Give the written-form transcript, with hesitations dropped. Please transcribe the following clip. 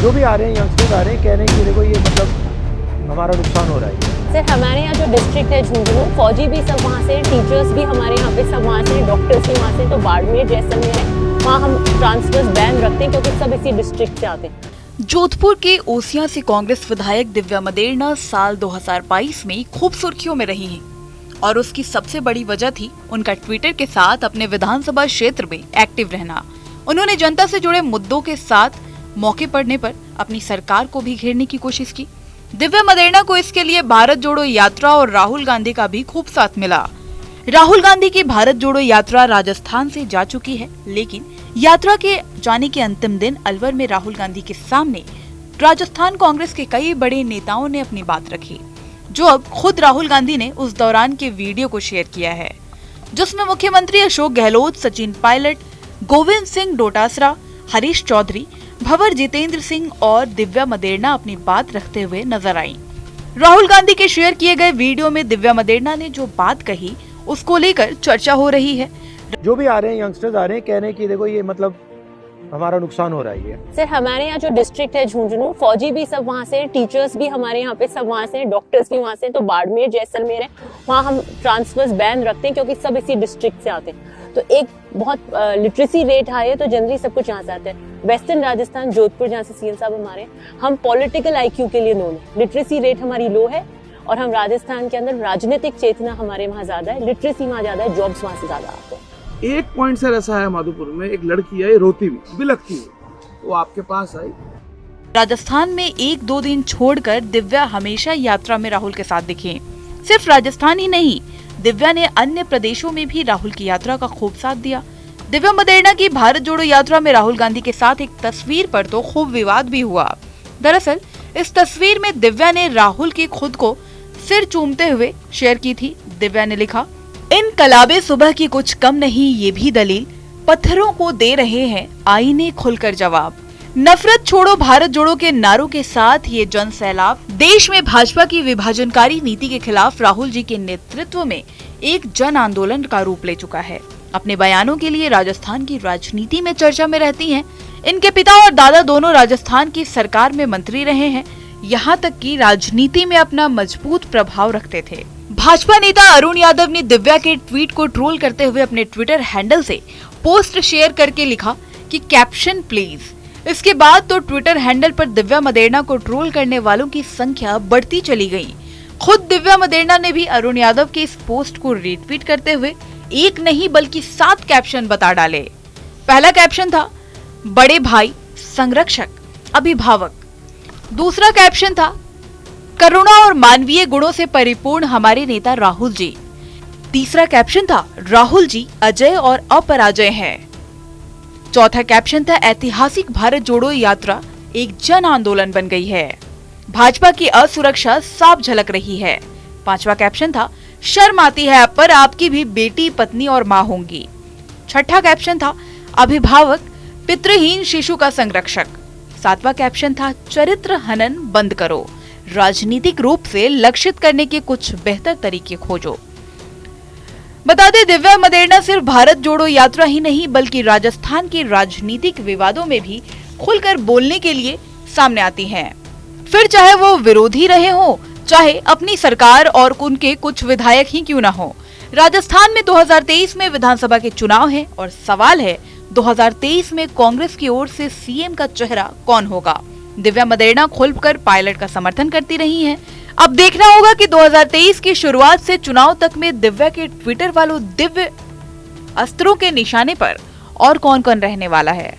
जो भी आ रहे हैं यंगस्टर्स आ रहे हैं, कह रहे हैं कि देखो ये मतलब हमारा नुकसान हो रहा है। सर हमारे यहाँ जो डिस्ट्रिक्ट है झुंझुनू, फौजी भी सब वहाँ से, टीचर्स भी हमारे यहाँ पे सब वहाँ से, डॉक्टर्स भी वहाँ से, तो बाड़मेर जैसलमेर है, वहाँ हम ट्रांसफर्स बैन रखते हैं क्योंकि सब इसी डिस्ट्रिक्ट से आते हैं। जोधपुर के ओसियां से कांग्रेस विधायक दिव्या मदेरणा साल 2022 में खूब सुर्खियों में रही हैं और उसकी सबसे बड़ी वजह थी उनका ट्विटर के साथ अपने विधानसभा क्षेत्र में एक्टिव रहना। उन्होंने जनता से जुड़े मुद्दों के साथ मौके पड़ने पर अपनी सरकार को भी घेरने की कोशिश की। दिव्या मदेरणा को इसके लिए भारत जोड़ो यात्रा और राहुल गांधी का भी खूब साथ मिला। राहुल गांधी की भारत जोड़ो यात्रा राजस्थान से जा चुकी है, लेकिन यात्रा के जाने के अंतिम दिन अलवर में राहुल गांधी के सामने राजस्थान कांग्रेस के कई बड़े नेताओं ने अपनी बात रखी, जो अब खुद राहुल गांधी ने उस दौरान के वीडियो को शेयर किया है, जिसमें मुख्यमंत्री अशोक गहलोत, सचिन पायलट, गोविंद सिंह डोटासरा, हरीश चौधरी, भंवर जितेंद्र सिंह और दिव्या मदेरणा अपनी बात रखते हुए नजर आई। राहुल गांधी के शेयर किए गए वीडियो में दिव्या मदेरणा ने जो बात कही उसको लेकर चर्चा हो रही है। जो भी आ रहे हैं यंगस्टर्स आ रहे हैं, कह रहे हैं कि देखो ये मतलब हमारा नुकसान हो रहा है। सर हमारे यहाँ जो डिस्ट्रिक्ट है झुंझुनू, फौजी भी सब वहाँ से, टीचर्स भी हमारे यहाँ पे सब वहाँ से, डॉक्टर्स भी वहाँ से, तो बाड़मेर जैसलमेर है, वहाँ हम ट्रांसफर्स बैन रखते हैं क्योंकि सब इसी डिस्ट्रिक्ट से आते हैं। तो एक बहुत लिटरेसी रेट हाई है, तो जनरली सब कुछ यहाँ से आता है। वेस्टर्न राजस्थान जोधपुर जहाँ से सीएम साहब हमारे, हम पॉलिटिकल आईक्यू के लिए नोन है, लिटरेसी रेट हमारी लो है और हम राजस्थान के अंदर राजनीतिक चेतना हमारे वहाँ ज्यादा है, लिटरेसी वहाँ ज्यादा है, जॉब्स वहाँ से ज्यादा आते हैं। एक पॉइंट सर ऐसा है, माधोपुर में एक लड़की है, रोती हुई बिलखती हुई, वो आपके पास आई। राजस्थान में 1-2 दिन छोड़कर दिव्या हमेशा यात्रा में राहुल के साथ दिखी। सिर्फ राजस्थान ही नहीं, दिव्या ने अन्य प्रदेशों में भी राहुल की यात्रा का खूब साथ दिया। दिव्या मदेरणा की भारत जोड़ो यात्रा में राहुल गांधी के साथ एक तस्वीर पर तो खूब विवाद भी हुआ। दरअसल इस तस्वीर में दिव्या ने राहुल की खुद को सिर चूमते हुए शेयर की थी। दिव्या ने लिखा, इन कलाबे सुबह की कुछ कम नहीं, ये भी दलील, पत्थरों को दे रहे हैं आईने खुलकर जवाब। नफरत छोड़ो भारत जोड़ो के नारों के साथ ये जन सैलाब देश में भाजपा की विभाजनकारी नीति के खिलाफ राहुल जी के नेतृत्व में एक जन आंदोलन का रूप ले चुका है। अपने बयानों के लिए राजस्थान की राजनीति में चर्चा में रहती हैं। इनके पिता और दादा दोनों राजस्थान की सरकार में मंत्री रहे हैं, यहाँ तक कि राजनीति में अपना मजबूत प्रभाव रखते थे। भाजपा नेता अरुण यादव ने दिव्या के ट्वीट को ट्रोल करते हुए अपने ट्विटर हैंडल से पोस्ट शेयर करके लिखा कि कैप्शन प्लीज। इसके बाद तो ट्विटर हैंडल पर दिव्या मदेरणा को ट्रोल करने वालों की संख्या बढ़ती चली गई। खुद दिव्या मदेरणा ने भी अरुण यादव के इस पोस्ट को रीट्वीट करते हुए एक नहीं बल्कि 7 कैप्शन बता डाले। पहला कैप्शन था, बड़े भाई, संरक्षक, अभिभावक। दूसरा कैप्शन था, करुणा और मानवीय गुणों से परिपूर्ण हमारे नेता राहुल जी। तीसरा कैप्शन था, राहुल जी अजय और अपराजय हैं। चौथा कैप्शन था, ऐतिहासिक भारत जोड़ो यात्रा एक जन आंदोलन बन गई है, भाजपा की असुरक्षा साफ झलक रही है। पांचवा कैप्शन था, शर्म आती है पर आपकी भी बेटी, पत्नी और मां होंगी। छठा कैप्शन था, अभिभावक, पितृहीन शिशु का संरक्षक। सातवां कैप्शन था, चरित्र हनन बंद करो, राजनीतिक रूप से लक्षित करने के कुछ बेहतर तरीके खोजो। बता दें, दिव्या मदेरणा सिर्फ भारत जोड़ो यात्रा ही नहीं बल्कि राजस्थान के राजनीतिक विवादों में भी खुलकर बोलने के लिए सामने आती हैं। फिर चाहे वो विरोधी रहे हो, चाहे अपनी सरकार और उनके कुछ विधायक ही क्यों ना हो। राजस्थान में 2023 में विधानसभा के चुनाव हैं और सवाल है 2023 में कांग्रेस की ओर से सीएम का चेहरा कौन होगा। दिव्या मदेरणा खुलकर पायलट का समर्थन करती रही हैं। अब देखना होगा कि 2023 की शुरुआत से चुनाव तक में दिव्या के ट्विटर वालों दिव्य अस्त्रों के निशाने पर और कौन कौन रहने वाला है।